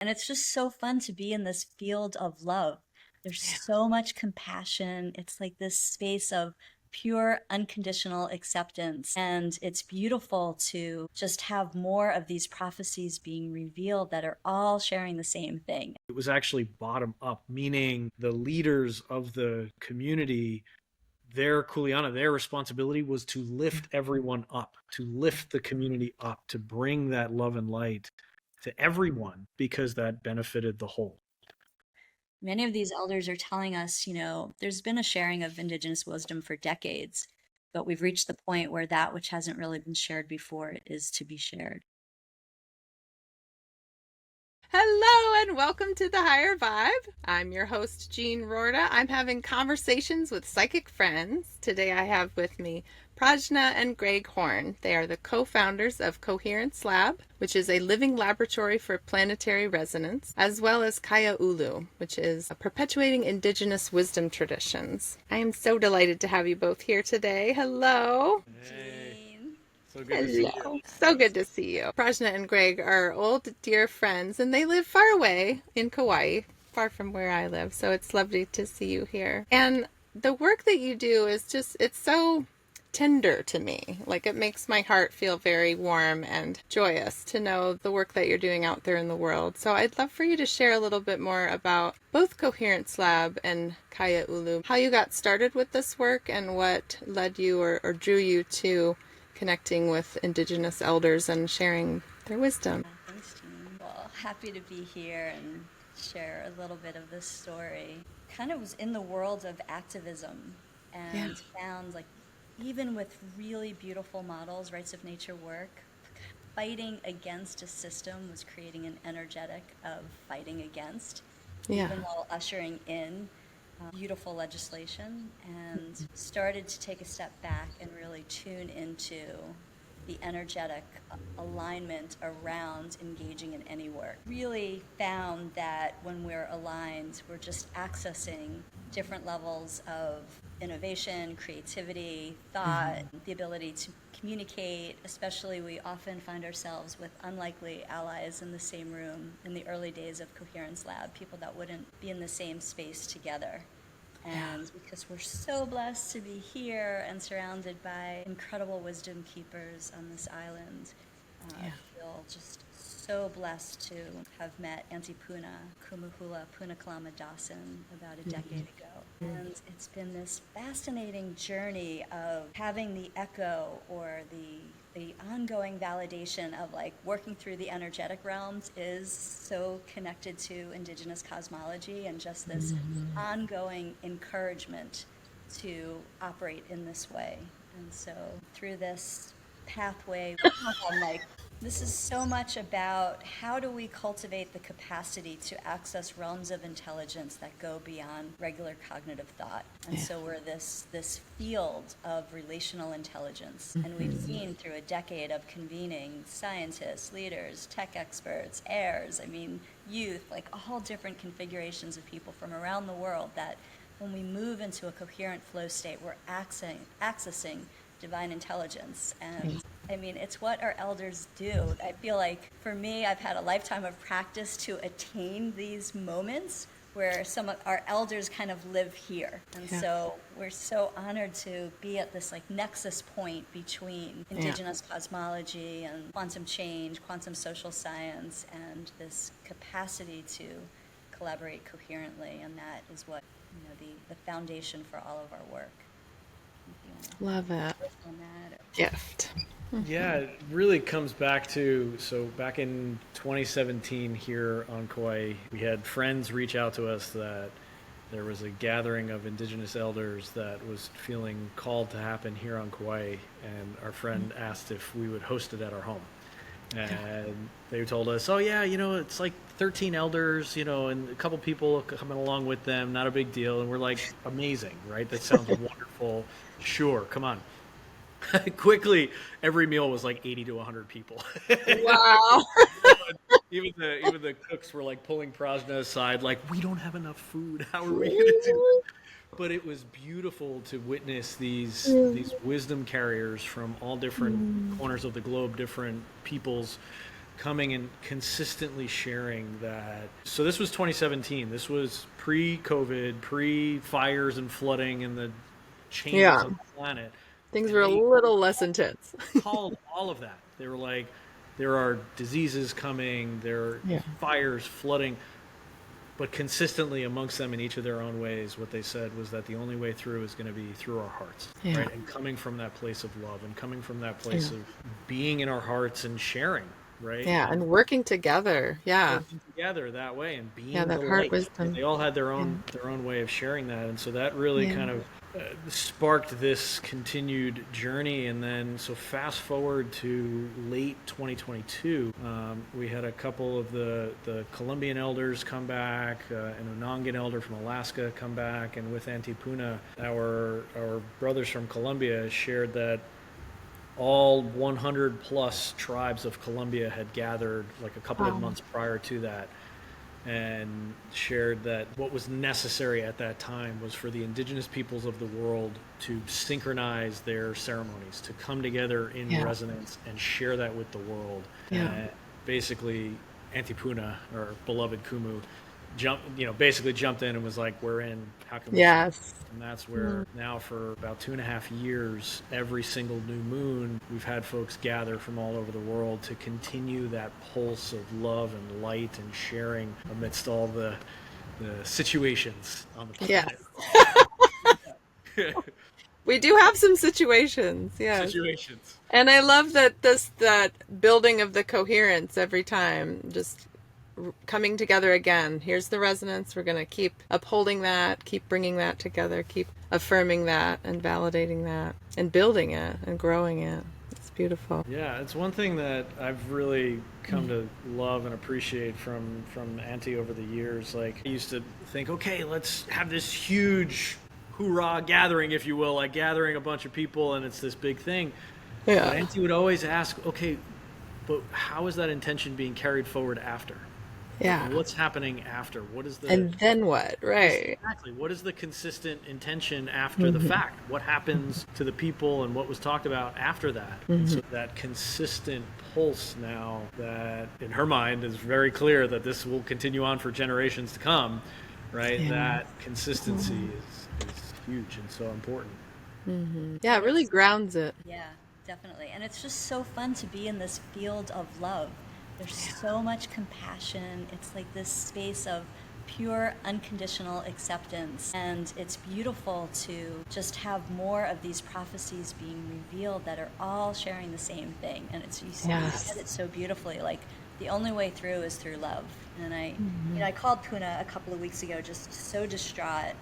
And it's just so fun to be in this field of love. There's so much compassion. It's like this space of pure, unconditional acceptance. And it's beautiful to just have more of these prophecies being revealed that are all sharing the same thing. It was actually bottom up, meaning the leaders of the community, their kuleana, their responsibility was to lift everyone up, to lift the community up, to bring that love and light to everyone because that benefited the whole. Many of these elders are telling us, there's been a sharing of Indigenous wisdom for decades, but we've reached the point where that which hasn't really been shared before is to be shared. Hello and welcome to the Higher Vibe. I'm your host, Jean Roorda. I'm having conversations with psychic friends. Today I have with me Prajna and Greg Horn. They are the co-founders of Coherence Lab, which is a living laboratory for planetary resonance, as well as Kaua, which is perpetuating Indigenous wisdom traditions. I am so delighted to have you both here today. Hello. Hey, Jean. so good to see you. Hello. So good to see you. Prajna and Greg are old, dear friends, and they live far away in Kauai, far from where I live. So it's lovely to see you here. And the work that you do is just, it's so tender to me. Like, it makes my heart feel very warm and joyous to know the work that you're doing out there in the world. So I'd love for you to share a little bit more about both Coherence Lab and Kaua, how you got started with this work and what led you or drew you to connecting with Indigenous elders and sharing their wisdom. Thanks, Jean. Well, happy to be here and share a little bit of this story. Kind of was in the world of activism and found, like, even with really beautiful models, rights of nature work, fighting against a system was creating an energetic of fighting against, even while ushering in beautiful legislation, and started to take a step back and really tune into the energetic alignment around engaging in any work. Really found that when we're aligned, we're just accessing different levels of innovation, creativity, thought, the ability to communicate. Especially, we often find ourselves with unlikely allies in the same room in the early days of Coherence Lab, people that wouldn't be in the same space together. And because we're so blessed to be here and surrounded by incredible wisdom keepers on this island, I feel just so blessed to have met Auntie Puna, Kumuhula Punaklama Dawson, about a decade ago. And it's been this fascinating journey of having the echo or the ongoing validation of, like, working through the energetic realms is so connected to Indigenous cosmology, and just this ongoing encouragement to operate in this way. And so through this pathway, I'm like, this is so much about how do we cultivate the capacity to access realms of intelligence that go beyond regular cognitive thought. And so we're this field of relational intelligence. And we've seen through a decade of convening scientists, leaders, tech experts, heirs, youth, like all different configurations of people from around the world, that when we move into a coherent flow state, we're accessing divine intelligence. And it's what our elders do. I feel like for me, I've had a lifetime of practice to attain these moments where some of our elders kind of live here. And so we're so honored to be at this, like, nexus point between Indigenous cosmology and quantum change, quantum social science, and this capacity to collaborate coherently. And that is what, the foundation for all of our work. Love it. Gift. Yeah, it really comes back to, so back in 2017 here on Kauai, we had friends reach out to us that there was a gathering of Indigenous elders that was feeling called to happen here on Kauai, and our friend asked if we would host it at our home. And they told us, oh yeah, it's like 13 elders, and a couple people coming along with them, not a big deal. And we're like, amazing, right? That sounds wonderful. Sure, come on. Quickly, every meal was like 80 to 100 people. Wow. even the cooks were like pulling Prajna aside, like, we don't have enough food. How are we going to do this? But it was beautiful to witness these wisdom carriers from all different corners of the globe, different peoples, coming and consistently sharing that. So this was 2017. This was pre-COVID, pre-fires and flooding and the changes on the planet. Things And were a they little less intense. called all of that. They were like, there are diseases coming, there are fires, flooding, but consistently amongst them in each of their own ways, what they said was that the only way through is going to be through our hearts, right? And coming from that place of love and coming from that place of being in our hearts and sharing, right? And working together. Working together that way and being that the heart light. wisdom. They all had their own way of sharing that, and so that really kind of sparked this continued journey. And then so fast forward to late 2022, we had a couple of the Colombian elders come back, an Onongan elder from Alaska come back, and with Auntie Puna, our brothers from Colombia shared that all 100 plus tribes of Colombia had gathered like a couple of months prior to that, and shared that what was necessary at that time was for the indigenous peoples of the world to synchronize their ceremonies, to come together in resonance and share that with the world. And basically, Auntie Puna, our beloved Kumu, basically jumped in and was like, we're in, how can we And that's where now for about 2.5 years, every single new moon, we've had folks gather from all over the world to continue that pulse of love and light and sharing amidst all the situations on the planet. We do have some situations, Situations. And I love that building of the coherence every time, just coming together again. Here's the resonance. We're going to keep upholding that, keep bringing that together, keep affirming that and validating that and building it and growing it. It's beautiful. Yeah, it's one thing that I've really come to love and appreciate from Auntie over the years. Like, I used to think, okay, let's have this huge hoorah gathering, if you will, like gathering a bunch of people and it's this big thing. But Auntie would always ask, okay, but how is that intention being carried forward after? What's happening after? What is the and then what? Right. Exactly. What is the consistent intention after the fact? What happens to the people and what was talked about after that? And so that consistent pulse now, that in her mind is very clear that this will continue on for generations to come, right? That consistency is huge and so important. Yeah, it really grounds it. Yeah, definitely. And it's just so fun to be in this field of love. There's so much compassion. It's like this space of pure, unconditional acceptance. And it's beautiful to just have more of these prophecies being revealed that are all sharing the same thing. And it's, you said it so beautifully, like the only way through is through love. And I called Puna a couple of weeks ago, just so distraught.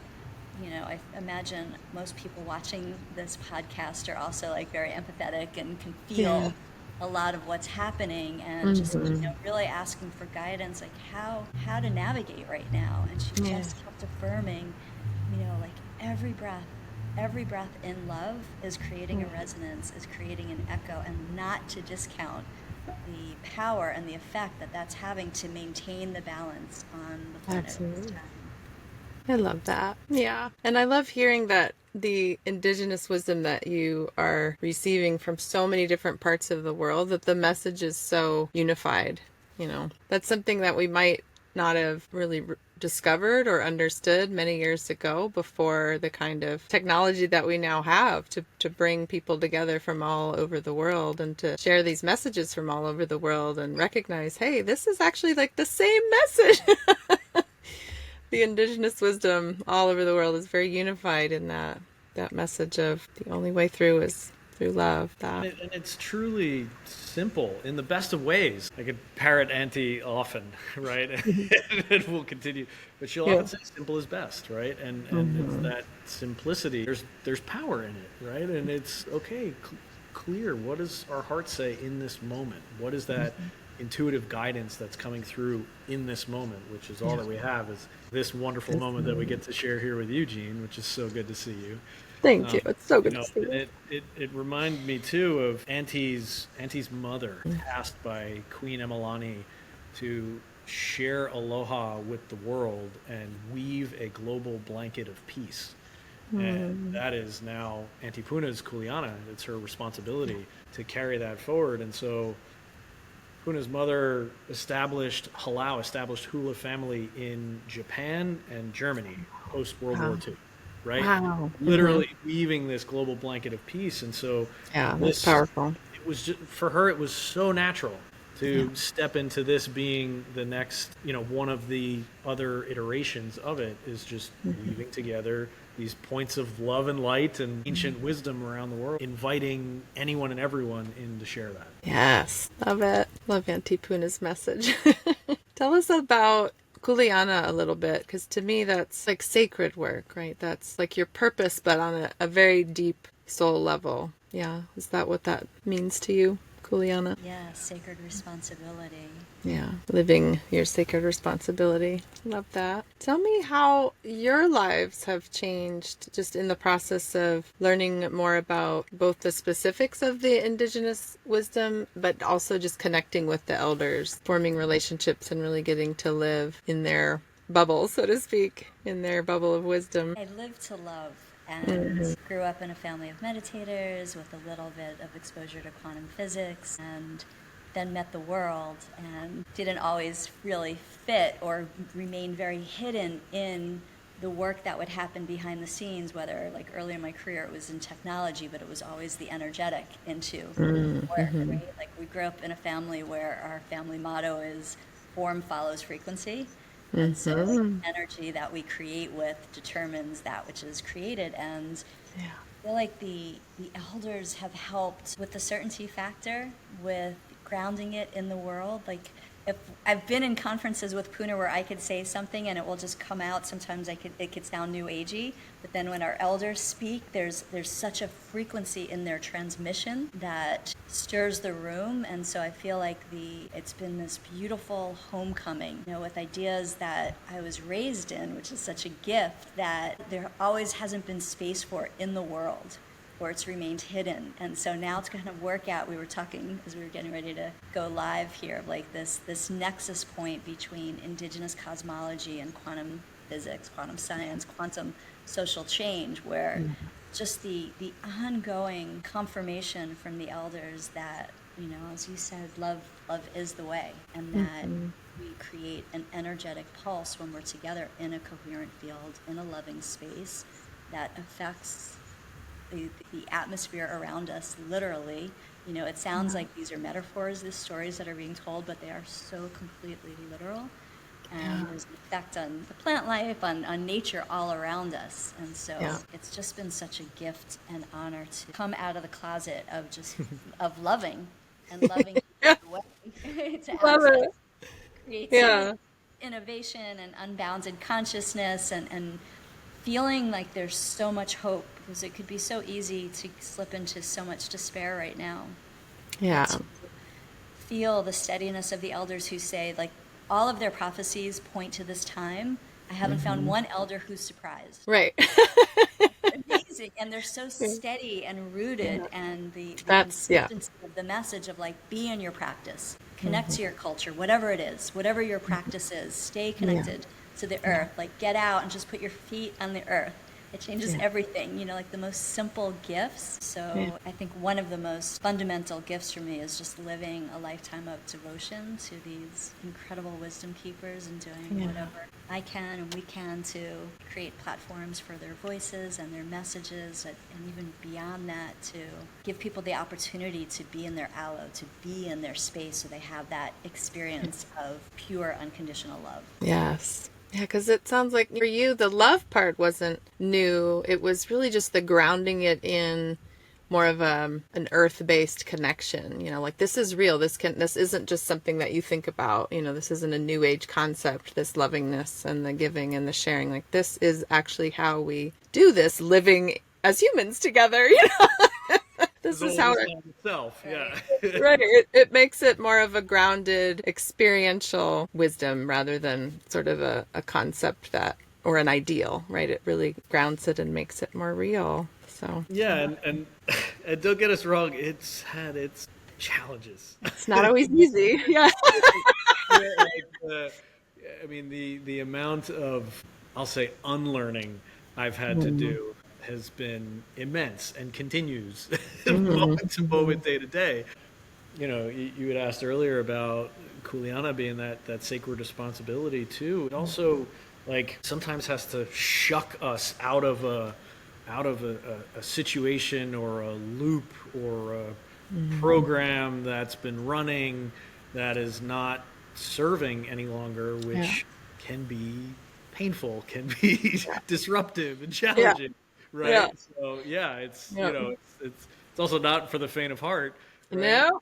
You know, I imagine most people watching this podcast are also like very empathetic and can feel a lot of what's happening, and just really asking for guidance, like how to navigate right now. And she just kept affirming, like every breath in love is creating a resonance, is creating an echo, and not to discount the power and the effect that that's having to maintain the balance on the planet at this time. I love that. Yeah. And I love hearing that the indigenous wisdom that you are receiving from so many different parts of the world, that the message is so unified. That's something that we might not have really discovered or understood many years ago, before the kind of technology that we now have to bring people together from all over the world and to share these messages from all over the world and recognize, hey, this is actually like the same message. The indigenous wisdom all over the world is very unified in that message of the only way through is through love. And it's truly simple in the best of ways. I could parrot Auntie often, right? And we'll continue. But she'll often say simple is best, right? And it's that simplicity. There's power in it, right? And it's okay, clear. What does our heart say in this moment? What is that intuitive guidance that's coming through in this moment, which is all that we have, is this wonderful moment that we get to share here with you, Jean, which is so good to see you. Thank you. It's so good to see you. It reminded me too of Auntie's mother, asked by Queen Emalani to share aloha with the world and weave a global blanket of peace. And that is now Auntie Puna's kuleana. It's her responsibility to carry that forward. And so Puna's mother established hula family in Japan and Germany post World War II, right? Wow. Literally weaving this global blanket of peace. And so Yeah, that's this, powerful. it was just, for her, it was so natural to step into this being the next, one of the other iterations of it is just weaving together these points of love and light and ancient wisdom around the world, inviting anyone and everyone in to share that. Yes, love it. Love Auntie Puna's message. Tell us about Kuleana a little bit, because to me that's like sacred work, right? That's like your purpose, but on a very deep soul level. Yeah, is that what that means to you, Kuleana? Yeah, sacred responsibility. Yeah, living your sacred responsibility. Love that. Tell me how your lives have changed just in the process of learning more about both the specifics of the Indigenous wisdom, but also just connecting with the elders, forming relationships and really getting to live in their bubble, so to speak, in their bubble of wisdom. I live to love and grew up in a family of meditators with a little bit of exposure to quantum physics, and then met the world and didn't always really fit or remain very hidden in the work that would happen behind the scenes, whether like early in my career it was in technology, but it was always the energetic into work, right? Like we grew up in a family where our family motto is form follows frequency. And so like, energy that we create with determines that which is created. And I feel like the elders have helped with the certainty factor, with grounding it in the world. Like if I've been in conferences with Puna where I could say something and it will just come out. Sometimes it could sound new agey, but then when our elders speak, there's such a frequency in their transmission that stirs the room. And so I feel like it's been this beautiful homecoming, with ideas that I was raised in, which is such a gift that there always hasn't been space for in the world, or it's remained hidden. And so now to kind of work out, we were talking as we were getting ready to go live here, like this nexus point between Indigenous cosmology and quantum physics, quantum science, quantum social change, where just the ongoing confirmation from the elders that, as you said, love is the way, and that we create an energetic pulse when we're together in a coherent field, in a loving space that affects the atmosphere around us, literally. It sounds like these are metaphors, these stories that are being told, but they are so completely literal. And there's an effect on the plant life, on nature all around us. And so it's just been such a gift and honor to come out of the closet of just of loving and loving the way to access creativity, innovation, and unbounded consciousness, and feeling like there's so much hope, because it could be so easy to slip into so much despair right now. Yeah. To feel the steadiness of the elders who say, like, all of their prophecies point to this time. I haven't found one elder who's surprised. Right. Amazing. And they're so steady and rooted, and the consistency of the message of, like, be in your practice, connect to your culture, whatever it is, whatever your practice is, stay connected to the earth. Like, get out and just put your feet on the earth. It changes everything, like the most simple gifts. So I think one of the most fundamental gifts for me is just living a lifetime of devotion to these incredible wisdom keepers and doing whatever I can and we can to create platforms for their voices and their messages, and even beyond that, to give people the opportunity to be in their aloe, to be in their space, so they have that experience of pure unconditional love. Yes. Yeah, because it sounds like for you, the love part wasn't new. It was really just the grounding it in more of an earth-based connection. Like, this is real. This isn't just something that you think about. This isn't a new age concept, this lovingness and the giving and the sharing. Like, this is actually how we do this, living as humans together. This is how itself. Right. It makes it more of a grounded experiential wisdom rather than sort of a concept or an ideal, right? It really grounds it and makes it more real. So and don't get us wrong, it's had its challenges. It's not always easy. Yeah. The amount of, I'll say, unlearning I've had to do has been immense and continues moment to moment, day to day. you had asked earlier about Kuleana being that sacred responsibility too. It also like sometimes has to shuck us out of a situation or a loop or a program that's been running that is not serving any longer, Yeah. which can be painful, can be disruptive and Yeah. challenging, Yeah. right? So yeah, it's Yeah. it's also not for the faint of heart, right? No?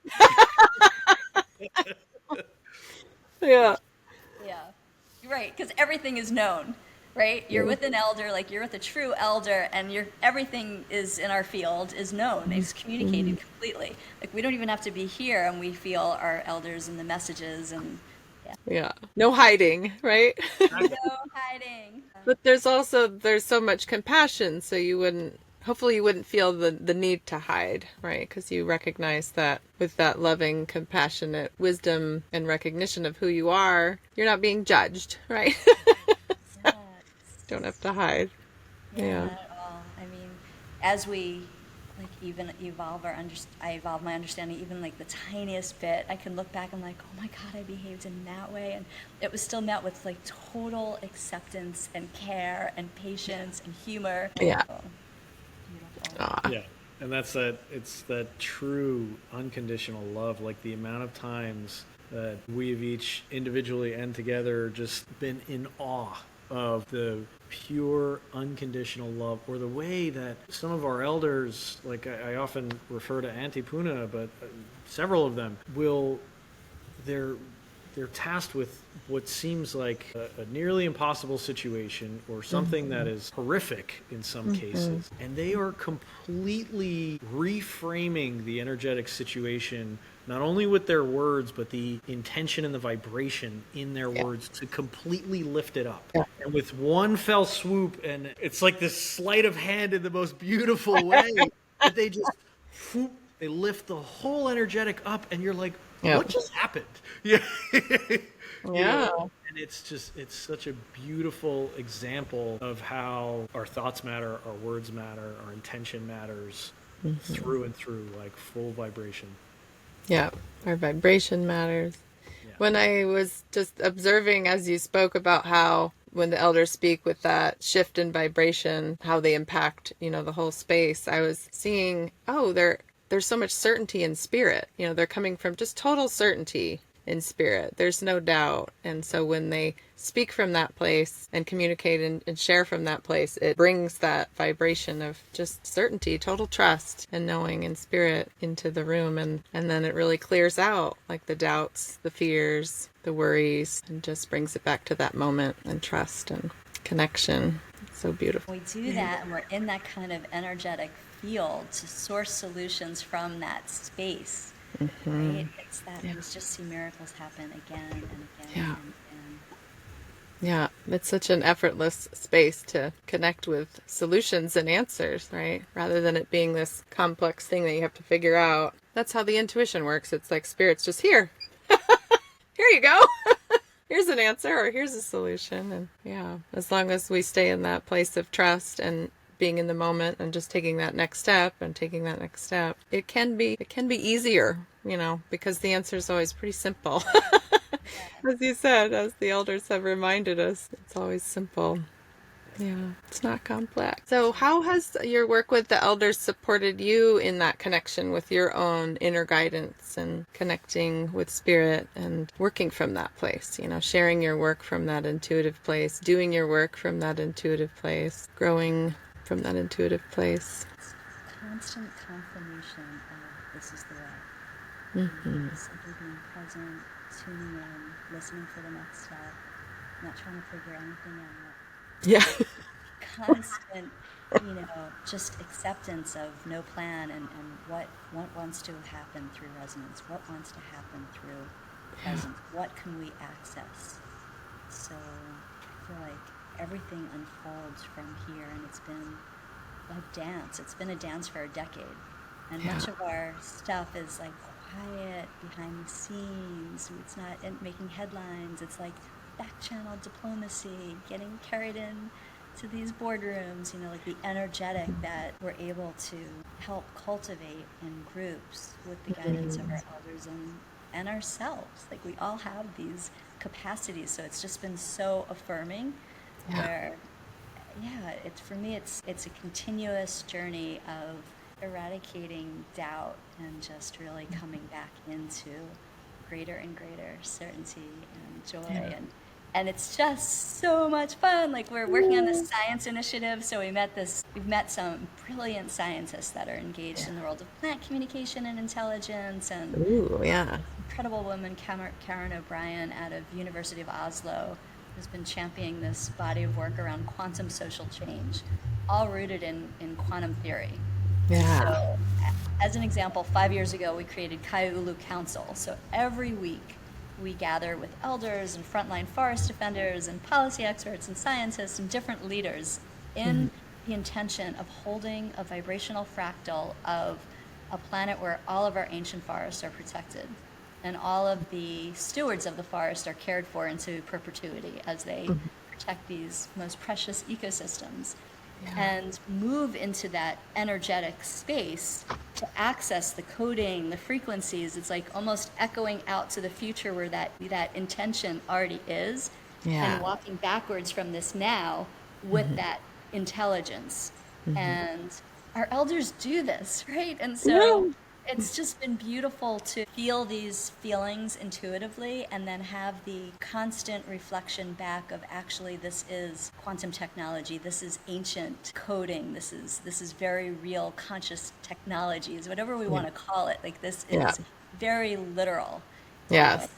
Yeah. Yeah, you're right, because everything is known, right? You're with an elder, like you're with a true elder, and everything is in our field is known. It's communicated completely. Like we don't even have to be here, and we feel our elders and the messages, and yeah, Yeah. No hiding, right? no hiding. But there's so much compassion, so hopefully you wouldn't feel the need to hide, right? Because you recognize that with that loving, compassionate wisdom and recognition of who you are, you're not being judged, right? Don't have to hide. Yeah, Yeah. not at all. I mean, as we like even evolve I evolve my understanding even like the tiniest bit. I can look back and like, oh my God, I behaved in that way, and it was still met with like total acceptance and care and patience and humor. Yeah. Oh, beautiful. Aw. Yeah, and it's that true unconditional love. Like the amount of times that we've each individually and together just been in awe of the pure unconditional love, or the way that some of our elders, like I often refer to Auntie Puna, but several of them will, they're they're tasked with what seems like a nearly impossible situation or something that is horrific in some cases, and they are completely reframing the energetic situation, not only with their words but the intention and the vibration in their words to completely lift it up. And with one fell swoop, and it's like this sleight of hand in the most beautiful way, that they just whoop, they lift the whole energetic up, and you're like, Yeah. what just happened? Yeah. Yeah. And it's such a beautiful example of how our thoughts matter, our words matter, our intention matters through and through, like full vibration. Yeah. Our vibration matters. Yeah. When I was just observing as you spoke about how when the elders speak with that shift in vibration, how they impact, the whole space, I was seeing, there's so much certainty in spirit. They're coming from just total certainty in spirit. There's no doubt. And so when they speak from that place and communicate and share from that place, it brings that vibration of just certainty, total trust and knowing in spirit into the room. And then it really clears out like the doubts, the fears, the worries, and just brings it back to that moment and trust and connection. It's so beautiful. We do that, and we're in that kind of energetic field to source solutions from that space. Right? It's that we just see miracles happen again and again Yeah. and again. Yeah, it's such an effortless space to connect with solutions and answers, right? Rather than it being this complex thing that you have to figure out. That's how the intuition works. It's like spirit's just here. Here you go. Here's an answer, or here's a solution. And yeah, as long as we stay in that place of trust and being in the moment and just taking that next step, it can be easier, because the answer is always pretty simple. As you said, as the elders have reminded us, it's always simple. Yeah, it's not complex. So how has your work with the elders supported you in that connection with your own inner guidance and connecting with spirit and working from that place, sharing your work from that intuitive place, doing your work from that intuitive place, growing from that intuitive place? Constant confirmation of this is the way. Simply being present, tuning in, listening for the next step, not trying to figure anything out. Yeah. Constant, just acceptance of no plan and what wants to happen through resonance, what wants to happen through presence, what can we access. So I feel like everything unfolds from here, and it's been a dance. It's been a dance for a decade. And much of our stuff is like quiet, behind the scenes. It's not making headlines. It's like back channel diplomacy, getting carried in to these boardrooms, like the energetic that we're able to help cultivate in groups with the guidance of our elders and ourselves. Like, we all have these capacities, so it's just been so affirming. Where, it's, for me, it's a continuous journey of eradicating doubt and just really coming back into greater and greater certainty and joy. And it's just so much fun. Like, we're working on this science initiative, so we've met some brilliant scientists that are engaged in the world of plant communication and intelligence, and incredible woman Karen O'Brien out of University of Oslo has been championing this body of work around quantum social change, all rooted in quantum theory. So, as an example, 5 years ago we created Kaiulu Council. So every week we gather with elders and frontline forest defenders and policy experts and scientists and different leaders in the intention of holding a vibrational fractal of a planet where all of our ancient forests are protected and all of the stewards of the forest are cared for into perpetuity as they protect these most precious ecosystems. And move into that energetic space to access the coding, the frequencies. It's like almost echoing out to the future where that intention already is, and walking backwards from this now with that intelligence. And our elders do this, right? And so it's just been beautiful to feel these feelings intuitively and then have the constant reflection back of, actually, this is quantum technology, this is ancient coding, this is very real conscious technologies, whatever we want to call it. Like, this is very literal. Yes.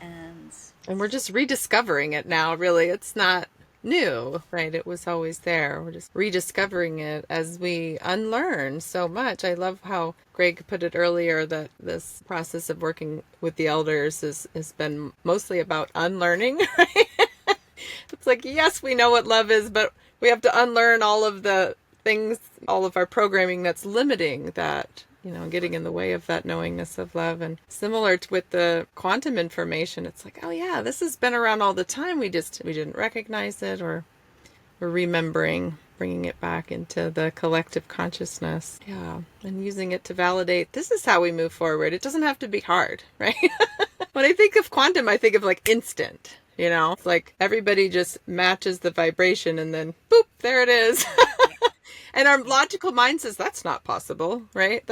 And we're just rediscovering it now, really. It's not new, right? It was always there. We're just rediscovering it as we unlearn so much. I love how Greg put it earlier that this process of working with the elders has been mostly about unlearning, right? It's like, yes, we know what love is, but we have to unlearn all of the things, all of our programming that's limiting that, getting in the way of that knowingness of love. And similar to with the quantum information, it's like, oh yeah, this has been around all the time. We didn't recognize it, or we're remembering, bringing it back into the collective consciousness. Yeah. And using it to validate, this is how we move forward. It doesn't have to be hard, right? When I think of quantum, I think of like instant, it's like everybody just matches the vibration and then boop, there it is. And our logical mind says that's not possible, right?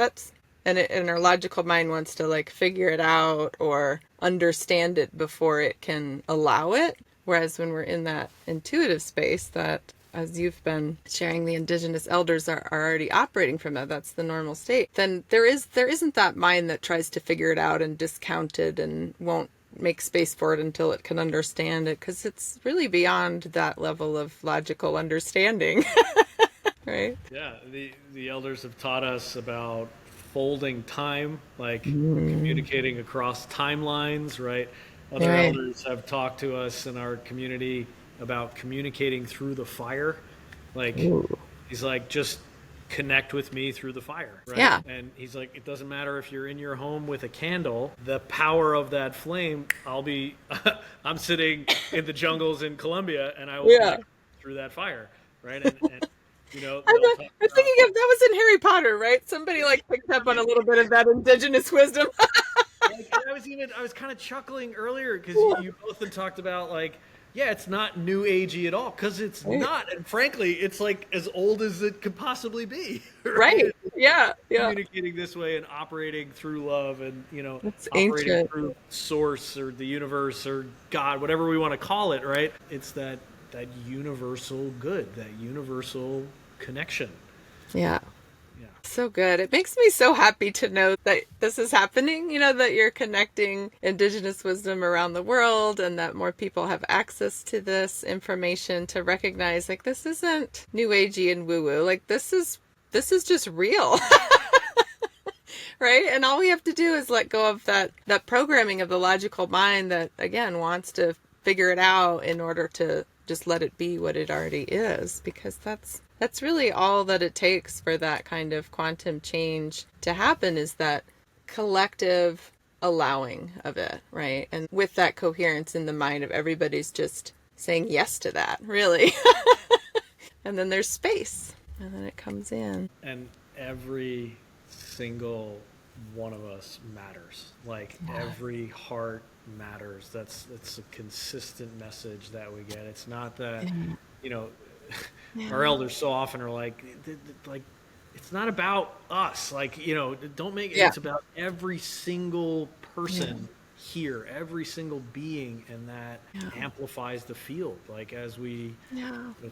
And our logical mind wants to like figure it out or understand it before it can allow it. Whereas when we're in that intuitive space, that, as you've been sharing, the Indigenous elders are already operating from that's the normal state, then there isn't that mind that tries to figure it out and discount it and won't make space for it until it can understand it, because it's really beyond that level of logical understanding. Right? Yeah, the elders have taught us about folding time, like communicating across timelines, right? Other elders have talked to us in our community about communicating through the fire. Like, he's like, just connect with me through the fire, right? Yeah. And he's like, it doesn't matter if you're in your home with a candle, the power of that flame, I'm sitting in the jungles in Colombia and I will connect through that fire, right? And I'm thinking of, that was in Harry Potter, right? Somebody like picked up on a little bit of that indigenous wisdom. I was kind of chuckling earlier because you both had talked about like, it's not new agey at all, because it's not, and frankly, it's like as old as it could possibly be. Right? Yeah. Communicating this way and operating through love, and it's operating ancient. through source or the universe or God, whatever we want to call it, right? It's that universal good, that universal connection. Yeah. So good. It makes me so happy to know that this is happening, that you're connecting Indigenous wisdom around the world and that more people have access to this information to recognize, like, this isn't new agey and woo-woo. Like, this is just real. Right? And all we have to do is let go of that programming of the logical mind that, again, wants to figure it out in order to just let it be what it already is, because that's really all that it takes for that kind of quantum change to happen, is that collective allowing of it, right? And with that coherence in the mind of everybody's just saying yes to that, really. and then there's space, and then it comes in. And every single one of us matters. Like every heart matters. It's a consistent message that we get. It's not that, you know, our elders so often are like, it's not about us. Like, you know, don't make it. It's about every single person here, every single being, and that amplifies the field. Like it's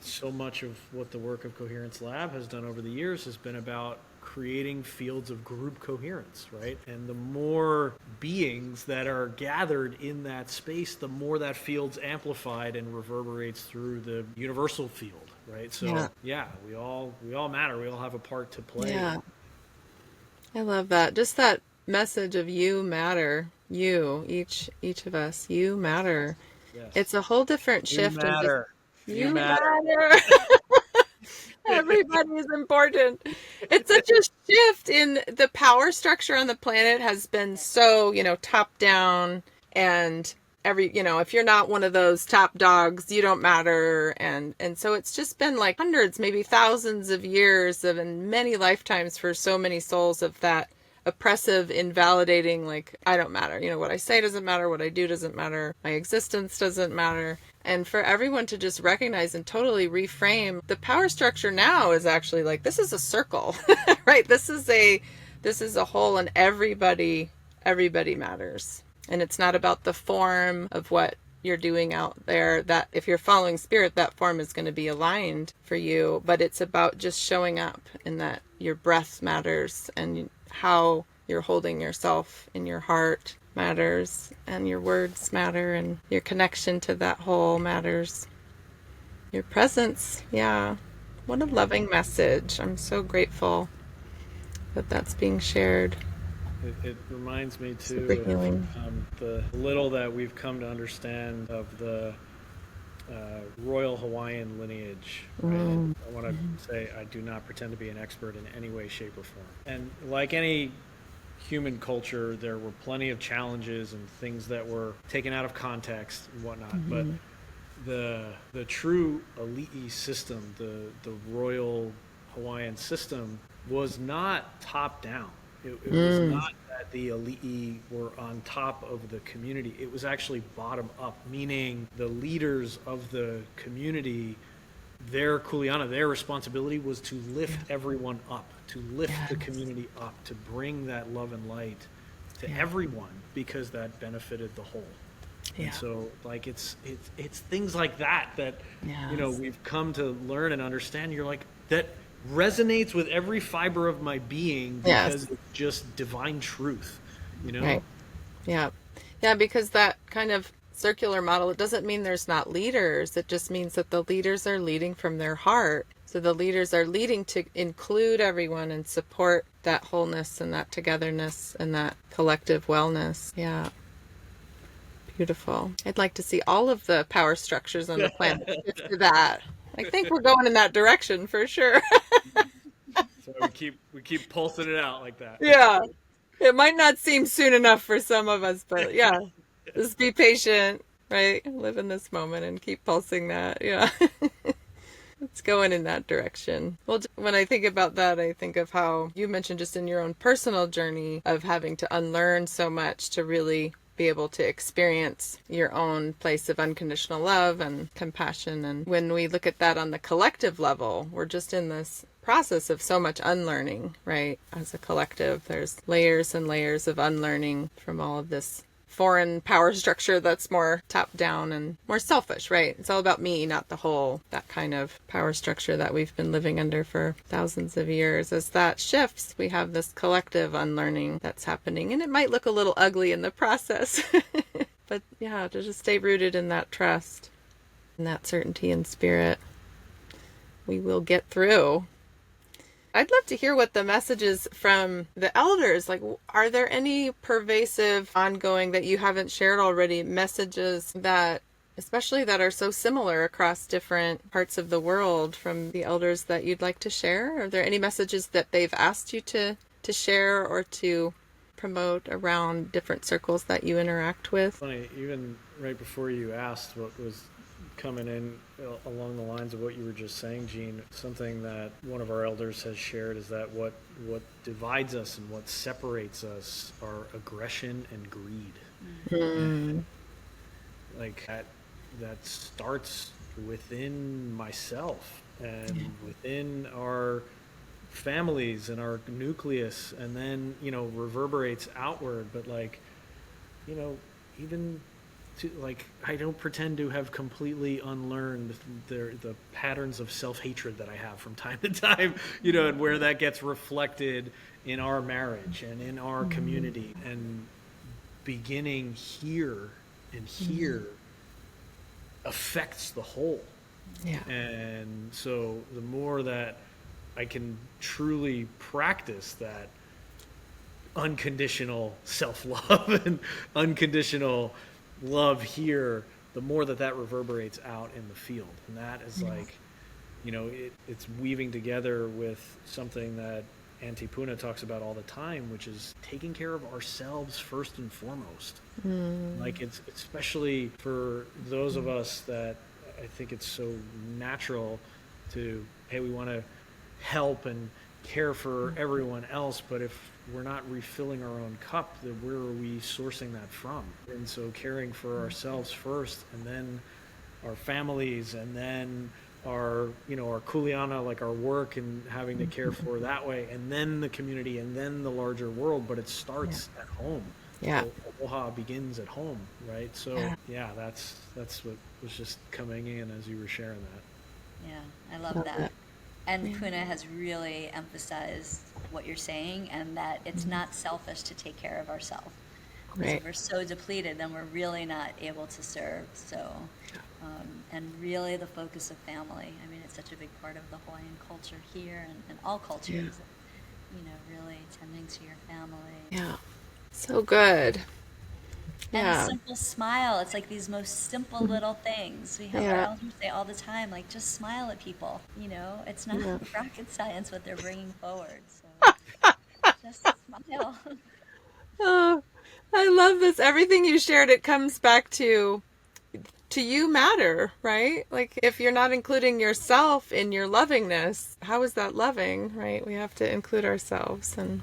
so much of what the work of Coherence Lab has done over the years has been about creating fields of group coherence, right? And the more beings that are gathered in that space, the more that field's amplified and reverberates through the universal field, right? So we all matter. We all have a part to play. Yeah. I love that. Just that message of you matter. You, each of us, you matter. Yes. It's a whole different shift. You matter. You matter. Everybody is important. It's such a shift in the power structure on the planet has been so, top down, and if you're not one of those top dogs, you don't matter. And so it's just been like hundreds, maybe thousands of years of, and many lifetimes for so many souls of that oppressive, invalidating, like, I don't matter. What I say doesn't matter. What I do doesn't matter. My existence doesn't matter. And for everyone to just recognize and totally reframe, the power structure now is actually like, this is a circle, right? This is a whole, and everybody matters. And it's not about the form of what you're doing out there, that if you're following spirit, that form is going to be aligned for you, but it's about just showing up, in that your breath matters, and how you're holding yourself in your heart matters, and your words matter, and your connection to that whole matters. Your presence, what a loving message. I'm so grateful that that's being shared. It reminds me too of the little that we've come to understand of the royal Hawaiian lineage. Right? I want to say I do not pretend to be an expert in any way, shape, or form. And like any human culture, there were plenty of challenges and things that were taken out of context and whatnot. But the true Ali'i system, the royal Hawaiian system, was not top down. It was not that the Ali'i were on top of the community. It was actually bottom up, meaning the leaders of the community, their kuleana, their responsibility was to lift everyone up, to lift the community up, to bring that love and light to everyone, because that benefited the whole. And so, like, it's things like that we've come to learn and understand. You're like, that resonates with every fiber of my being, because it's just divine truth, Right. Yeah, because that kind of circular model, it doesn't mean there's not leaders. It just means that the leaders are leading from their heart. So the leaders are leading to include everyone and support that wholeness and that togetherness and that collective wellness. Yeah. Beautiful. I'd like to see all of the power structures on the planet shift to that. I think we're going in that direction for sure. So we keep pulsing it out like that. Yeah. It might not seem soon enough for some of us, but just be patient, right? Live in this moment and keep pulsing that. Yeah. It's going in that direction. Well, when I think about that, I think of how you mentioned just in your own personal journey of having to unlearn so much to really be able to experience your own place of unconditional love and compassion. And when we look at that on the collective level, we're just in this process of so much unlearning, right? As a collective, there's layers and layers of unlearning from all of this foreign power structure that's more top down and more selfish, right? It's all about me, not the whole, that kind of power structure that we've been living under for thousands of years. As that shifts, we have this collective unlearning that's happening, and it might look a little ugly in the process, but to just stay rooted in that trust and that certainty in spirit, we will get through. I'd love to hear what the messages from the elders, like, are there any pervasive, ongoing, that you haven't shared already, messages that, especially that are so similar across different parts of the world from the elders, that you'd like to share? Are there any messages that they've asked you to share or to promote around different circles that you interact with? Funny, even right before you asked what was coming in along the lines of what you were just saying, Jean, something that one of our elders has shared is that what divides us and what separates us are aggression and greed. Mm. Like that starts within myself and within our families and our nucleus, and then reverberates outward. But even to I don't pretend to have completely unlearned the patterns of self-hatred that I have from time to time, and where that gets reflected in our marriage and in our community, and beginning here and here affects the whole. Yeah. And so the more that I can truly practice that unconditional self-love and unconditional love here, the more that reverberates out in the field. And that is it's weaving together with something that Auntie Puna talks about all the time, which is taking care of ourselves first and foremost. It's especially for those of us that I think it's so natural to, hey, we want to help and care for everyone else, but if we're not refilling our own cup, then where are we sourcing that from? And so caring for ourselves first, and then our families, and then our kuleana, like our work, and having to care for that way, and then the community, and then the larger world. But it starts at home. Yeah. So aloha begins at home, right? So that's what was just coming in as you were sharing that. Yeah, I love that. And Puna has really emphasized what you're saying, and that it's not selfish to take care of ourselves. Because if we're so depleted, then we're really not able to serve. So, and really the focus of family. I mean, it's such a big part of the Hawaiian culture here, and all cultures. Really tending to your family. Yeah. So good. And a simple smile. It's like these most simple little things. We have our elders say all the time, like, just smile at people. It's not rocket science what they're bringing forward. So just smile. Oh, I love this. Everything you shared, it comes back to you matter, right? Like, if you're not including yourself in your lovingness, how is that loving, right? We have to include ourselves and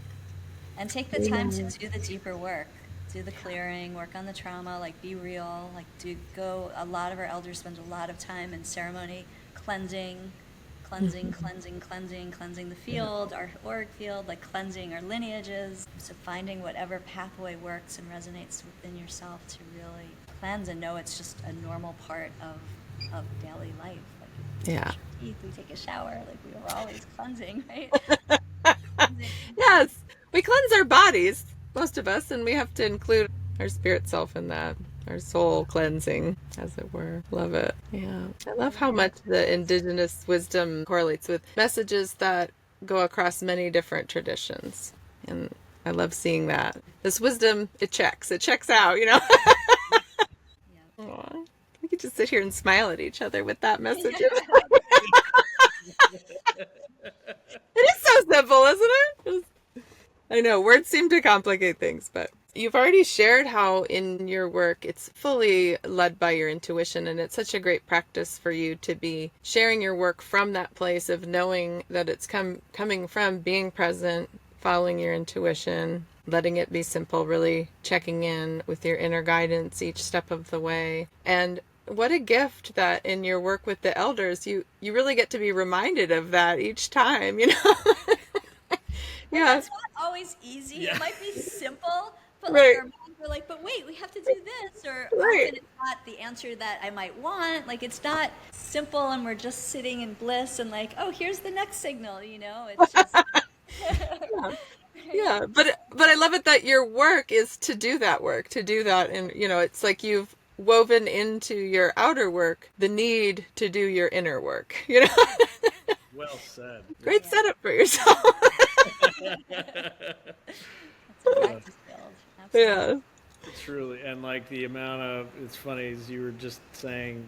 take the time to do the deeper work. Do the clearing, work on the trauma, be real, a lot of our elders spend a lot of time in ceremony cleansing the field, our auric field, cleansing our lineages. So finding whatever pathway works and resonates within yourself to really cleanse and know it's just a normal part of daily life. We brush our teeth, we take a shower, we were always cleansing, right? Yes, we cleanse our bodies, most of us, and we have to include our spirit self in that, our soul cleansing, as it were. Love it. Yeah. I love how much the indigenous wisdom correlates with messages that go across many different traditions. And I love seeing that. This wisdom, it checks out, Aww. We could just sit here and smile at each other with that message. It is so simple, isn't it? I know, words seem to complicate things, but you've already shared how in your work it's fully led by your intuition, and it's such a great practice for you to be sharing your work from that place of knowing that it's coming from being present, following your intuition, letting it be simple, really checking in with your inner guidance each step of the way. And what a gift that in your work with the elders, you really get to be reminded of that each time, Yeah, it's not always easy. Yeah. It might be simple, but our minds are but wait, we have to do this, or often it's not the answer that I might want. It's not simple, and we're just sitting in bliss, and oh, here's the next signal. It's just. Yeah, but I love it that your work is to do that work, and it's like you've woven into your outer work the need to do your inner work. Well said. Great setup for yourself. That's a practice build. Absolutely. Yeah. Truly. And the amount of, it's funny, as you were just saying,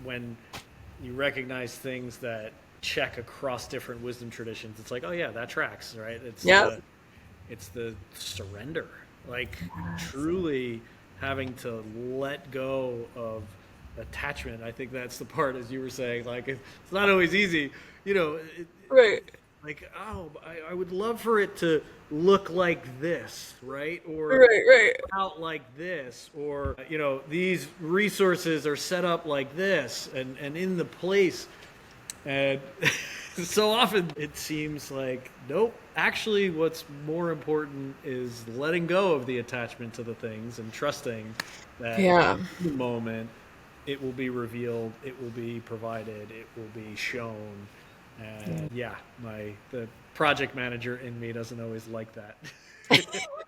when you recognize things that check across different wisdom traditions, it's oh yeah, that tracks, right? It's the surrender, truly having to let go of attachment. I think that's the part, as you were saying, like it's not always easy, you know. Right. Like, oh, I would love for it to look like this, right? Or Right. out like this, or, you know, these resources are set up like this and in the place. And so often it seems like, nope, actually what's more important is letting go of the attachment to the things and trusting that in the moment it will be revealed, it will be provided, it will be shown. And the project manager in me doesn't always like that.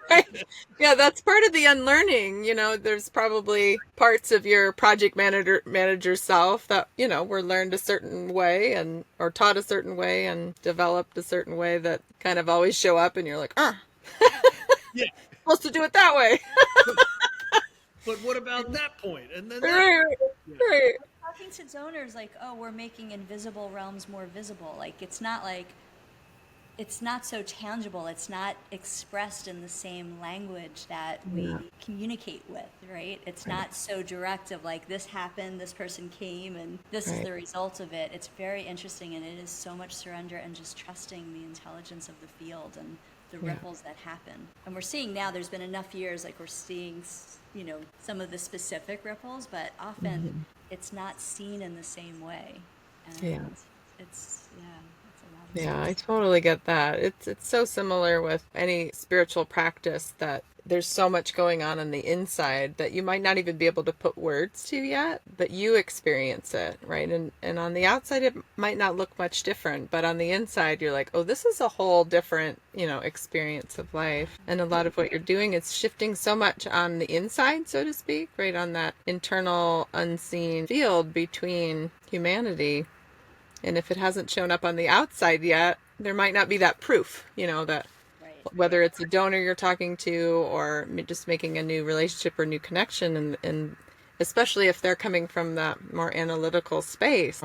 Right. Yeah, that's part of the unlearning. You know, there's probably parts of your project manager self that, you know, were learned a certain way and or taught a certain way and developed a certain way that kind of always show up, and you're like, Yeah. supposed to do it that way. But what about that point? And then Right. Talking to donors, like, oh, we're making invisible realms more visible. Like, it's not so tangible. It's not expressed in the same language that we communicate with, right? It's not so direct of like, this happened, this person came, and this is the result of it. It's very interesting, and it is so much surrender and just trusting the intelligence of the field and the ripples that happen. And we're seeing now, there's been enough years, like we're seeing, you know, some of the specific ripples, but often it's not seen in the same way. And it's a lot of Yeah, I totally get that. It's so similar with any spiritual practice that there's so much going on the inside that you might not even be able to put words to yet, but you experience it, right? And on the outside it might not look much different, but on the inside you're like, oh, this is a whole different, you know, experience of life. And a lot of what you're doing is shifting so much on the inside, so to speak, right, on that internal unseen field between humanity. And if it hasn't shown up on the outside yet, there might not be that proof, you know, that whether it's a donor you're talking to or just making a new relationship or new connection, and especially if they're coming from that more analytical space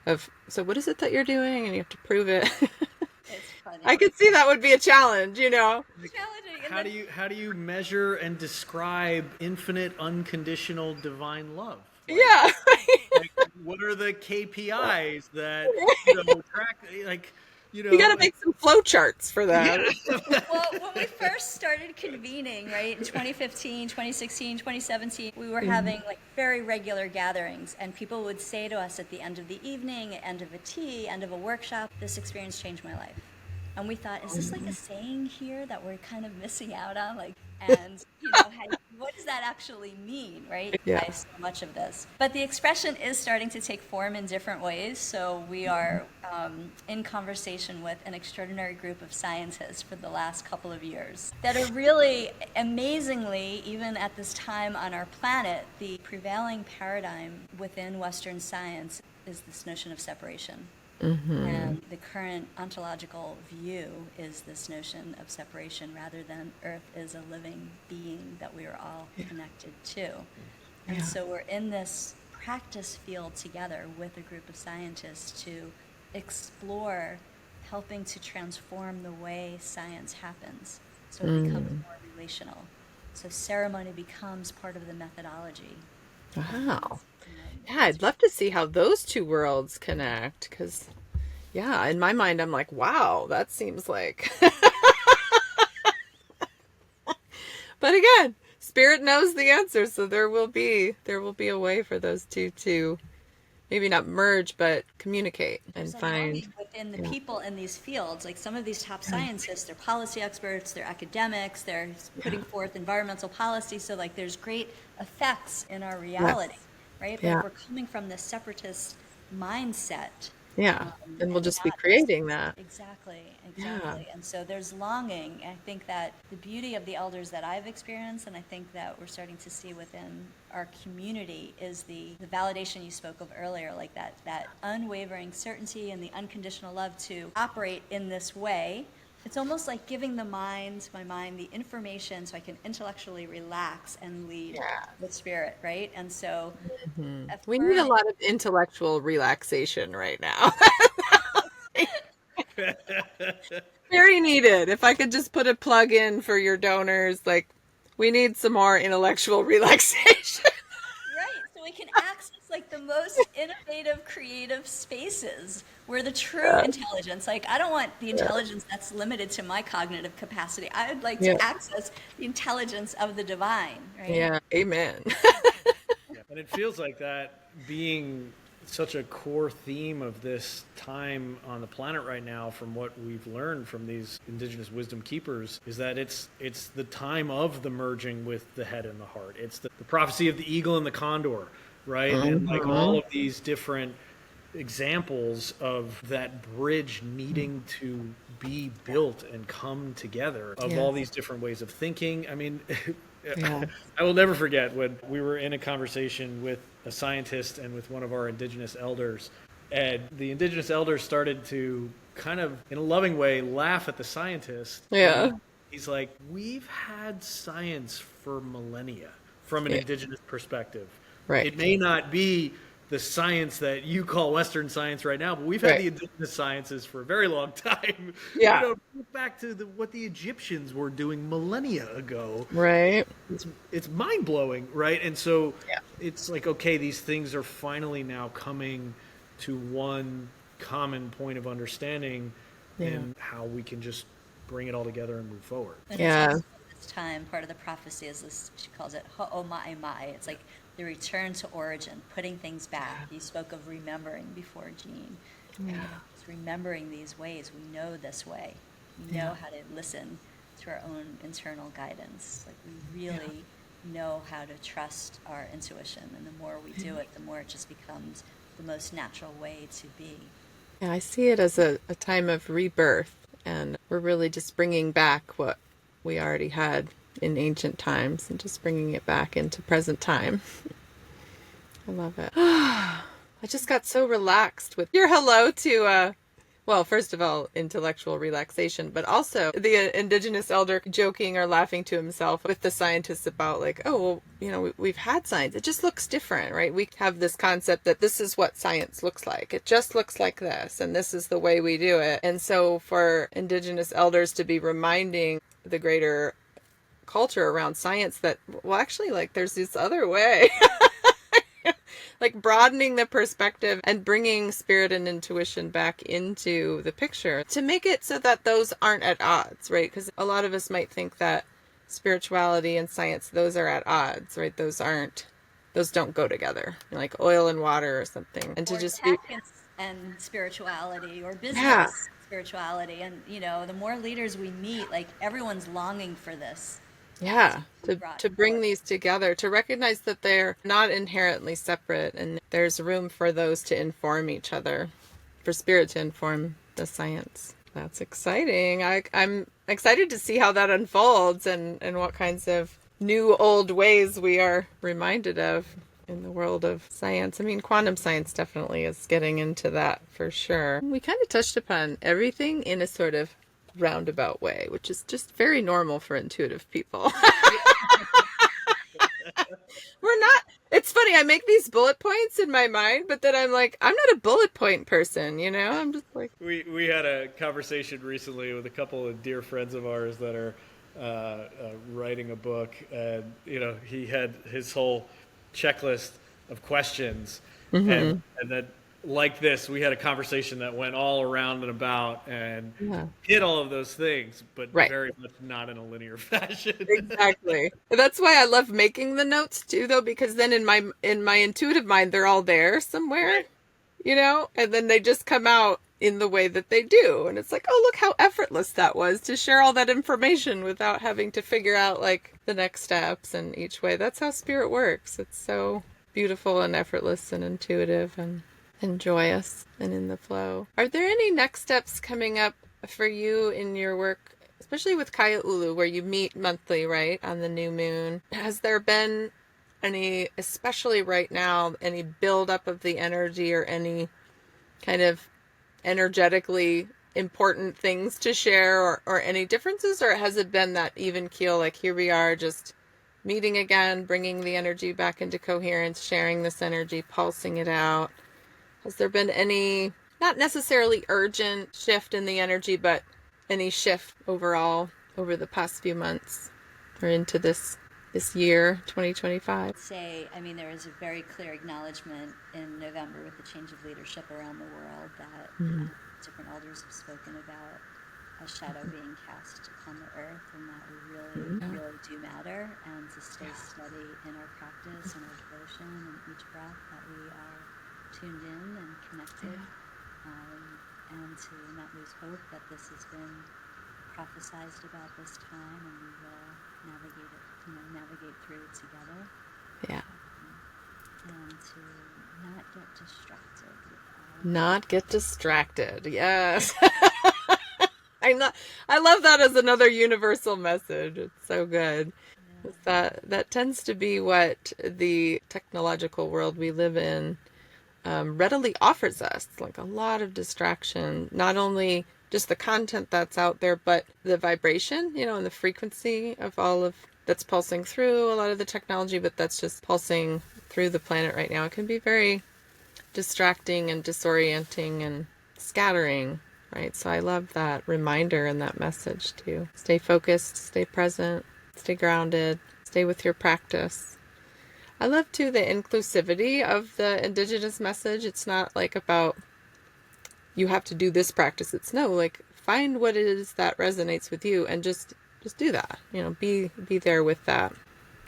of, so what is it that you're doing? And you have to prove it. It's funny. I could see that would be a challenge, you know. Challenging. How do you measure and describe infinite, unconditional, divine love? Like, what are the KPIs that, you know, track? Like, you know, you got to make some flow charts for that. Well, when we first started convening, right, in 2015, 2016, 2017, we were having like very regular gatherings, and people would say to us at the end of the evening, end of a tea, end of a workshop, this experience changed my life. And we thought, is this like a saying here that we're kind of missing out on? Like, and, you know, what does that actually mean, right? By so much of this. But the expression is starting to take form in different ways. So we are in conversation with an extraordinary group of scientists for the last couple of years that are really, amazingly, even at this time on our planet, the prevailing paradigm within Western science is this notion of separation. And the current ontological view is this notion of separation rather than Earth is a living being that we are all connected to. And so we're in this practice field together with a group of scientists to explore helping to transform the way science happens so it becomes more relational. So ceremony becomes part of the methodology. Wow. Yeah, I'd love to see how those two worlds connect, because, yeah, in my mind, I'm like, wow, that seems like... But again, Spirit knows the answer, so there will be a way for those two to maybe not merge, but communicate and find... within the people in these fields, like some of these top scientists, they're policy experts, they're academics, they're putting forth environmental policy, so like there's great effects in our reality. Right? Like we're coming from this separatist mindset. And we'll just be creating that. Exactly. And so there's longing. I think that the beauty of the elders that I've experienced, and I think that we're starting to see within our community, is the validation you spoke of earlier, like that unwavering certainty and the unconditional love to operate in this way. It's almost like giving my mind the information so I can intellectually relax and lead with spirit, right? And so we need a lot of intellectual relaxation right now. Very needed. If I could just put a plug in for your donors, like, we need some more intellectual relaxation. Right, so we can access like most innovative, creative spaces where the true intelligence, like I don't want the intelligence that's limited to my cognitive capacity. I would like Yeah. to access the intelligence of the divine, right? Yeah. Amen. Yeah. And it feels like that being such a core theme of this time on the planet right now, from what we've learned from these indigenous wisdom keepers, is that it's the time of the merging with the head and the heart. It's the prophecy of the eagle and the condor, right? And like all of these different examples of that bridge needing to be built and come together of all these different ways of thinking. I mean, I will never forget when we were in a conversation with a scientist and with one of our indigenous elders, and the indigenous elders started to kind of, in a loving way, laugh at the scientist. Yeah. And he's like, we've had science for millennia from an indigenous perspective. Right. It may not be the science that you call Western science right now, but we've had the indigenous sciences for a very long time. Yeah. You know, look back to what the Egyptians were doing millennia ago. Right. It's mind-blowing, right? And so it's like, okay, these things are finally now coming to one common point of understanding and how we can just bring it all together and move forward. And this time, part of the prophecy is this, she calls it ho'oma'emai. It's like the return to origin, putting things back. You spoke of remembering before, Jean. It's remembering these ways. We know this way. We know how to listen to our own internal guidance. Like we really know how to trust our intuition. And the more we do it, the more it just becomes the most natural way to be. Yeah, I see it as a time of rebirth. And we're really just bringing back what we already had in ancient times and just bringing it back into present time. I love it. I just got so relaxed with your hello to, well, first of all, intellectual relaxation, but also the indigenous elder joking or laughing to himself with the scientists about like, oh, well, you know, we've had science. It just looks different, right? We have this concept that this is what science looks like. It just looks like this, and this is the way we do it. And so for indigenous elders to be reminding the greater culture around science that, well, actually, like, there's this other way. Like broadening the perspective and bringing spirit and intuition back into the picture to make it so that those aren't at odds, right? Because a lot of us might think that spirituality and science, those are at odds, right? Those don't go together, like oil and water or something. And to just be... and spirituality, or business spirituality. And, you know, the more leaders we meet, like everyone's longing for this. To bring these together, to recognize that they're not inherently separate, and there's room for those to inform each other, for spirit to inform the science. That's exciting. I'm excited to see how that unfolds and what kinds of new old ways we are reminded of in the world of science. I mean, quantum science definitely is getting into that for sure. We kind of touched upon everything in a sort of roundabout way, which is just very normal for intuitive people. We're not, it's funny, I make these bullet points in my mind, but then I'm like, I'm not a bullet point person, you know? I'm just like... We had a conversation recently with a couple of dear friends of ours that are writing a book, and, you know, he had his whole checklist of questions, and then like this, we had a conversation that went all around and about and hit all of those things, but very much not in a linear fashion. Exactly. That's why I love making the notes too, though, because then in my intuitive mind, they're all there somewhere, you know, and then they just come out in the way that they do. And it's like, oh, look how effortless that was to share all that information without having to figure out like the next steps and each way. That's how spirit works. It's so beautiful and effortless and intuitive and joyous and in the flow. Are there any next steps coming up for you in your work, especially with Kaya Ulu, where you meet monthly, right, on the new moon? Has there been any, especially right now, any buildup of the energy or any kind of energetically important things to share or any differences? Or has it been that even keel, like here we are just meeting again, bringing the energy back into coherence, sharing this energy, pulsing it out? Has there been any, not necessarily urgent shift in the energy, but any shift overall over the past few months or into this this year, 2025? Say, I mean, there is a very clear acknowledgement in November with the change of leadership around the world that different elders have spoken about a shadow being cast upon the earth, and that we really, really do matter, and to stay steady in our practice and our devotion and each breath, that we are tuned in and connected, and to not lose hope that this has been prophesized about this time, and we will navigate it, navigate through it together. Yeah. And to not get distracted with all Not get distracted. Yes. I love that as another universal message. It's so good. That tends to be what the technological world we live in readily offers us. Like a lot of distraction, not only just the content that's out there, but the vibration, and the frequency of all of that's pulsing through a lot of the technology, but that's just pulsing through the planet right now. It can be very distracting and disorienting and scattering, right? So I love that reminder and that message to stay focused, stay present, stay grounded, stay with your practice. I love too the inclusivity of the Indigenous message. It's not like about you have to do this practice. It's no, like find what it is that resonates with you and just do that. Be there with that.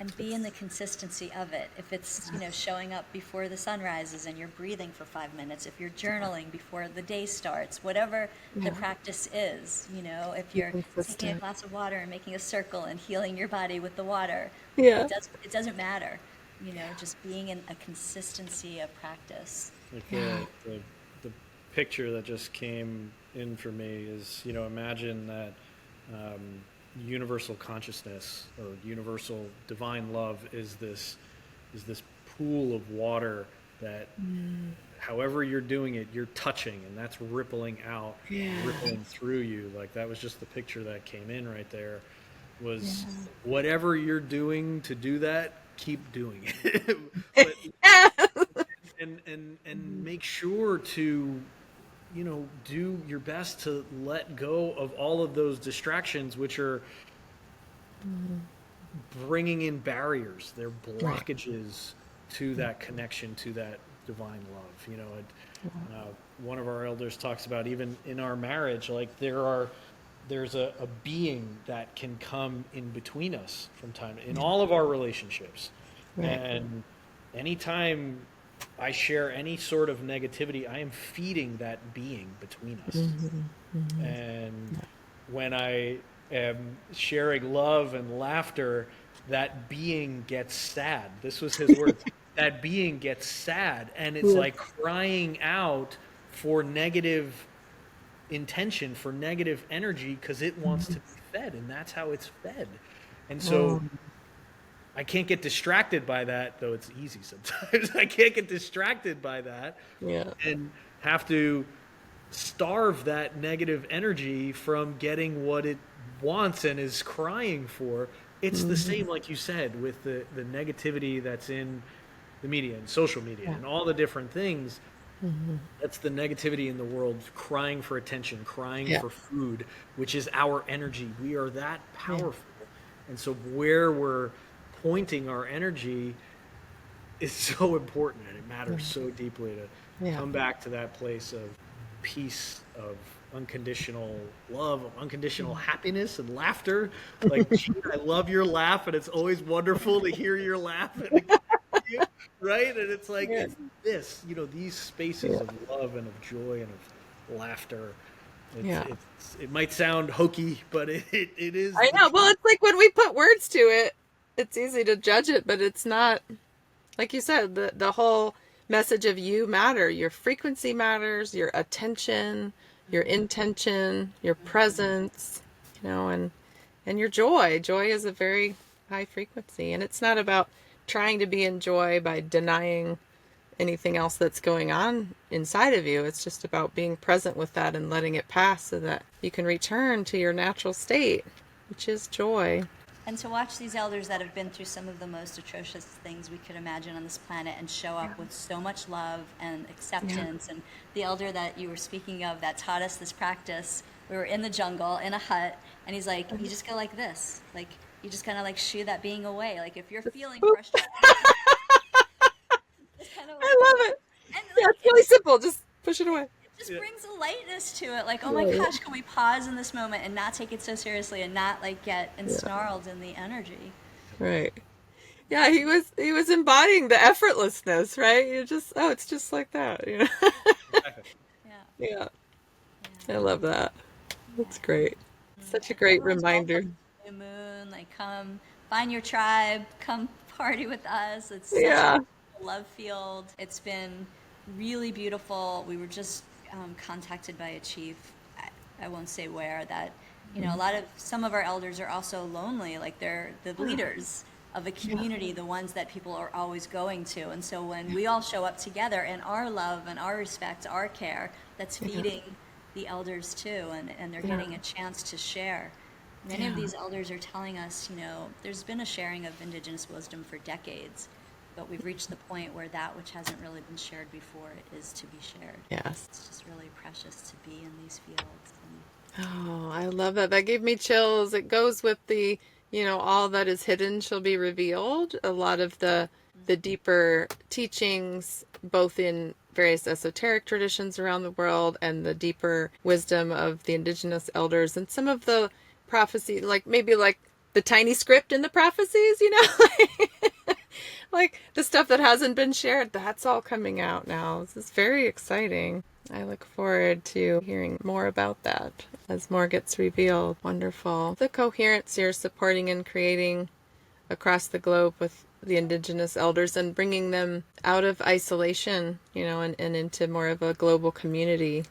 and be in the consistency of it. If it's, showing up before the sun rises and you're breathing for 5 minutes, if you're journaling before the day starts, whatever the practice is, if you're taking a glass of water and making a circle and healing your body with the water, it doesn't matter, just being in a consistency of practice. Like the picture that just came in for me is, imagine that universal consciousness or universal divine love is this pool of water that however you're doing it, you're touching, and that's rippling out, rippling through you. Like that was just the picture that came in right there, was whatever you're doing to do that, keep doing it. and make sure to do your best to let go of all of those distractions, which are bringing in barriers. They're blockages to that connection, to that divine love. One of our elders talks about, even in our marriage, like there's a being that can come in between us from time in all of our relationships. And anytime I share any sort of negativity, I am feeding that being between us. And when I am sharing love and laughter, that being gets sad. This was his words. That being gets sad, and it's like crying out for negative intention, for negative energy, because it wants to be fed, and that's how it's fed. And so I can't get distracted by that, though it's easy sometimes. I can't get distracted by that and have to starve that negative energy from getting what it wants and is crying for. It's the same, like you said, with the negativity that's in the media and social media and all the different things. That's the negativity in the world, crying for attention, crying for food, which is our energy. We are that powerful. And so where we're pointing our energy is so important, and it matters so deeply to come back to that place of peace, of unconditional love, of unconditional happiness and laughter. Like, Jean, I love your laugh, and it's always wonderful to hear your laugh. Right? And it's like, it's this, these spaces of love and of joy and of laughter. It might sound hokey, but it is. I know. Well, it's like when we put words to it, it's easy to judge it, but it's not. Like you said, the whole message of you matter. Your frequency matters, your attention, your intention, your presence, and your joy. Joy is a very high frequency, and it's not about trying to be in joy by denying anything else that's going on inside of you. It's just about being present with that and letting it pass so that you can return to your natural state, which is joy. And to watch these elders that have been through some of the most atrocious things we could imagine on this planet and show up with so much love and acceptance. And the elder that you were speaking of that taught us this practice, we were in the jungle in a hut, and he's like, you just go like this, like you just kind of like shoo that being away. Like if you're feeling frustrated, just kind of I like, love it. and Yeah, like it's really simple. Just push it away. it just brings a lightness to it. Like, oh my Right. gosh, can we pause in this moment and not take it so seriously and not like get Yeah. ensnarled in the energy? Right. Yeah, he was embodying the effortlessness, right? You just it's just like that, you know. Exactly. Yeah, Yeah. I yeah, love that. That's yeah. great. Such a And great everyone's reminder. welcome to the new moon. Like, come find your tribe, come party with us. It's such Yeah. a love field. It's been really beautiful. We were just contacted by a chief. I won't say where. That some of our elders are also lonely. Like they're the leaders of a Yeah. community, the ones that people are always going to. And so when we all show up together and our love and our respect, our care, that's Yeah. feeding the elders too, and they're Yeah. getting a chance to share. Many of Yeah. these elders are telling us, there's been a sharing of Indigenous wisdom for decades, but we've reached the point where that which hasn't really been shared before is to be shared. Yes. It's just really precious to be in these fields. Oh, I love that. That gave me chills. It goes with the, all that is hidden shall be revealed. A lot of the deeper teachings, both in various esoteric traditions around the world and the deeper wisdom of the indigenous elders and some of the prophecy, like maybe like the tiny script in the prophecies, like the stuff that hasn't been shared, that's all coming out now. This is very exciting. I look forward to hearing more about that as more gets revealed. Wonderful. The coherence you're supporting and creating across the globe with the indigenous elders and bringing them out of isolation, and into more of a global community.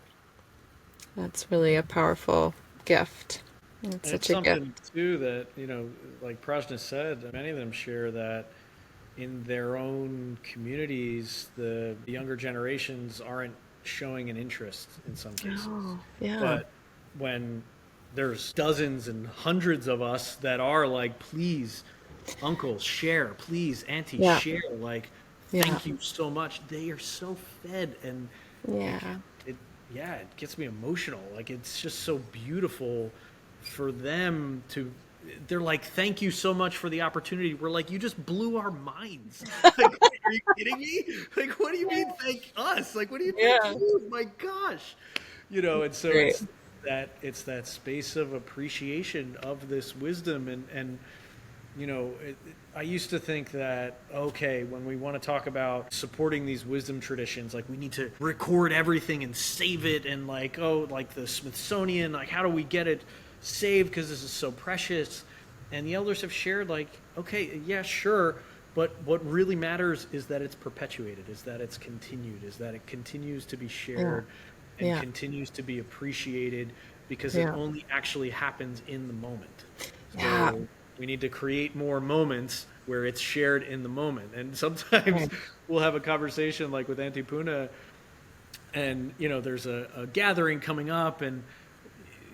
That's really a powerful gift. It's And it's such a gift. something too that, like Prajna said, many of them share that in their own communities, the younger generations aren't showing an interest in some cases. Oh, yeah. But when there's dozens and hundreds of us that are like, please, uncle, share, please, auntie, Yeah. share, like, Yeah. thank you so much. They are so fed, and like, Yeah. it gets me emotional. Like, it's just so beautiful for them to, they're like, thank you so much for the opportunity. We're like, you just blew our minds. Like, are you kidding me? Like, what do you mean thank us? Like, what do you Yeah. thank you? My gosh. And so Great. it's that space of appreciation of this wisdom. And I used to think that, okay, when we want to talk about supporting these wisdom traditions, like we need to record everything and save it, and like, oh, like the Smithsonian, like how do we get it saved because this is so precious? And the elders have shared, like, okay, yeah, sure, but what really matters is that it's perpetuated, is that it's continued, is that it continues to be shared and Yeah. continues to be appreciated, because it Yeah. only actually happens in the moment. Yeah. So we need to create more moments where it's shared in the moment. And sometimes Right. we'll have a conversation like with Auntie Puna, and there's a gathering coming up, and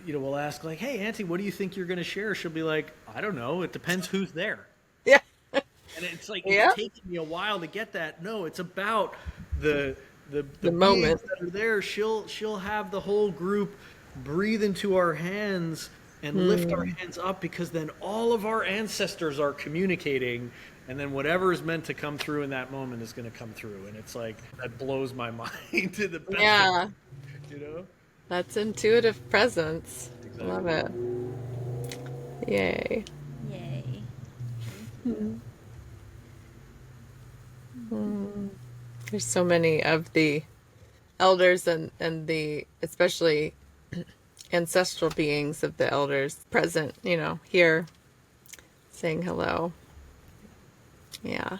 we'll ask like, hey Auntie, what do you think you're going to share? She'll be like, I don't know, it depends who's there. Yeah. And it's like, Yeah. it's taken me a while to get that. No, it's about the The beings moment. that are there. She'll have the whole group breathe into our hands and lift our hands up, because then all of our ancestors are communicating, and then whatever is meant to come through in that moment is going to come through. And it's like, that blows my mind to the best. Yeah. Of, That's intuitive presence. Exactly. Love it. Yay. Yay. There's so many of the elders and the especially ancestral beings of the elders present, here saying hello. Yeah.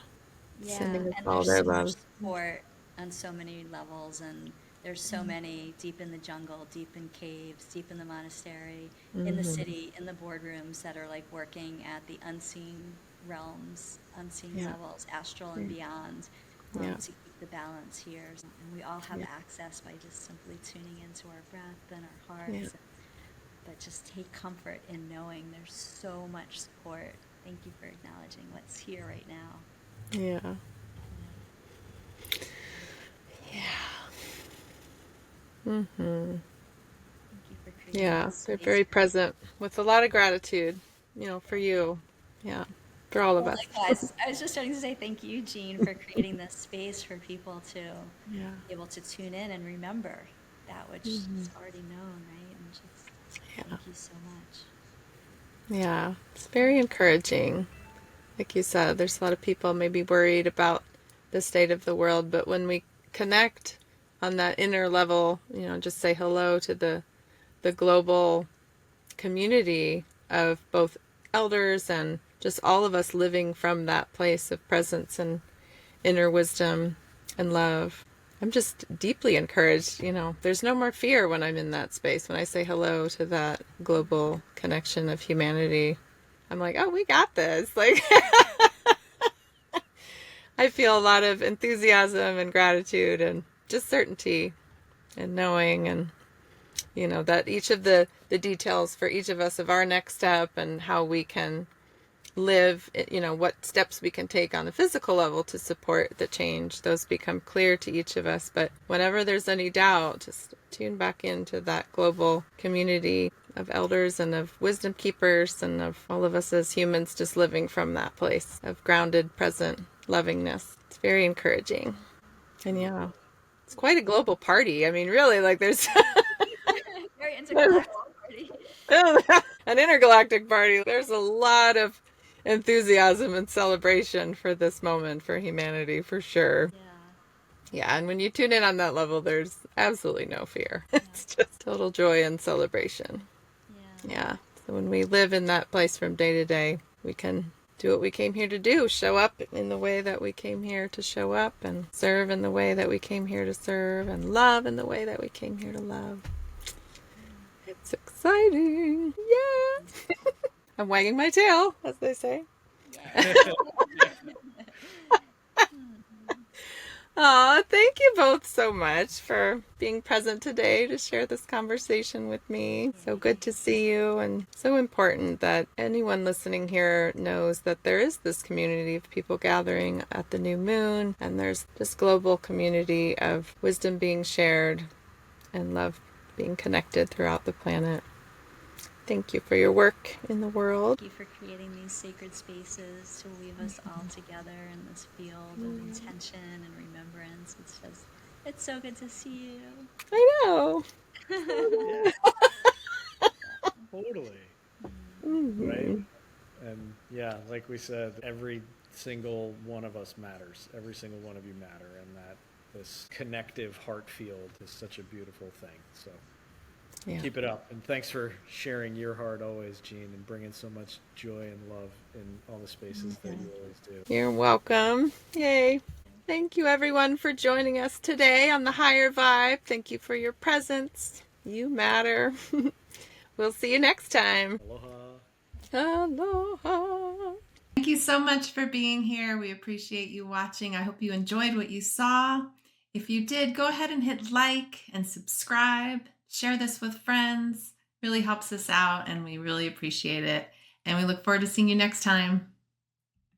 Yeah, Sending us and all there's their so much love. support on so many levels, and there's so many deep in the jungle, deep in caves, deep in the monastery, in the city, in the boardrooms that are like working at the unseen realms, unseen Yeah. levels, astral and beyond, Yeah. to keep the balance here. And we all have Yeah. access by just simply tuning into our breath and our hearts. Yeah. But just take comfort in knowing there's so much support. Thank you for acknowledging what's here right now. Yeah. Yeah. Thank you for creating Yeah. this They're space very for- present with a lot of gratitude, for you Yeah. For all of Well, us. likewise, I was just starting to say thank you, Jean, for creating this space for people to Yeah. be able to tune in and remember that which is already known, right? And just Yeah. thank you so much. Yeah. It's very encouraging. Like you said, there's a lot of people maybe worried about the state of the world, but when we connect on that inner level, just say hello to the global community of both elders and just all of us living from that place of presence and inner wisdom and love. I'm just deeply encouraged. There's no more fear when I'm in that space. When I say hello to that global connection of humanity, I'm like, oh, we got this. Like, I feel a lot of enthusiasm and gratitude and just certainty and knowing, and that each of the details for each of us of our next step and how we can live, what steps we can take on the physical level to support the change, those become clear to each of us. But whenever there's any doubt, just tune back into that global community of elders and of wisdom keepers and of all of us as humans just living from that place of grounded, present lovingness. It's very encouraging. And yeah, it's quite a global party. I mean, really, like there's Very intergalactic party. an intergalactic party. There's a lot of enthusiasm and celebration for this moment for humanity, for sure. Yeah. Yeah, and when you tune in on that level, there's absolutely no fear. It's just total joy and celebration. Yeah. Yeah. So when we live in that place from day to day, we can do what we came here to do, show up in the way that we came here to show up, and serve in the way that we came here to serve, and love in the way that we came here to love. It's exciting. Yeah. I'm wagging my tail, as they say. Aw, thank you both so much for being present today to share this conversation with me. So good to see you, and so important that anyone listening here knows that there is this community of people gathering at the new moon, and there's this global community of wisdom being shared and love being connected throughout the planet. Thank you for your work in the world. Thank you for creating these sacred spaces to weave us all together in this field of intention and remembrance. It's so good to see you. I know. Totally. Mm-hmm. Right? And yeah, like we said, every single one of us matters. Every single one of you matter. And that this connective heart field is such a beautiful thing. So Yeah. keep it up. And thanks for sharing your heart always, Jean, and bringing so much joy and love in all the spaces that you always do. You're welcome. Yay. Thank you, everyone, for joining us today on The Higher Vibe. Thank you for your presence. You matter. We'll see you next time. Aloha. Aloha. Thank you so much for being here. We appreciate you watching. I hope you enjoyed what you saw. If you did, go ahead and hit like and subscribe. Share this with friends. Really helps us out, and we really appreciate it. And we look forward to seeing you next time.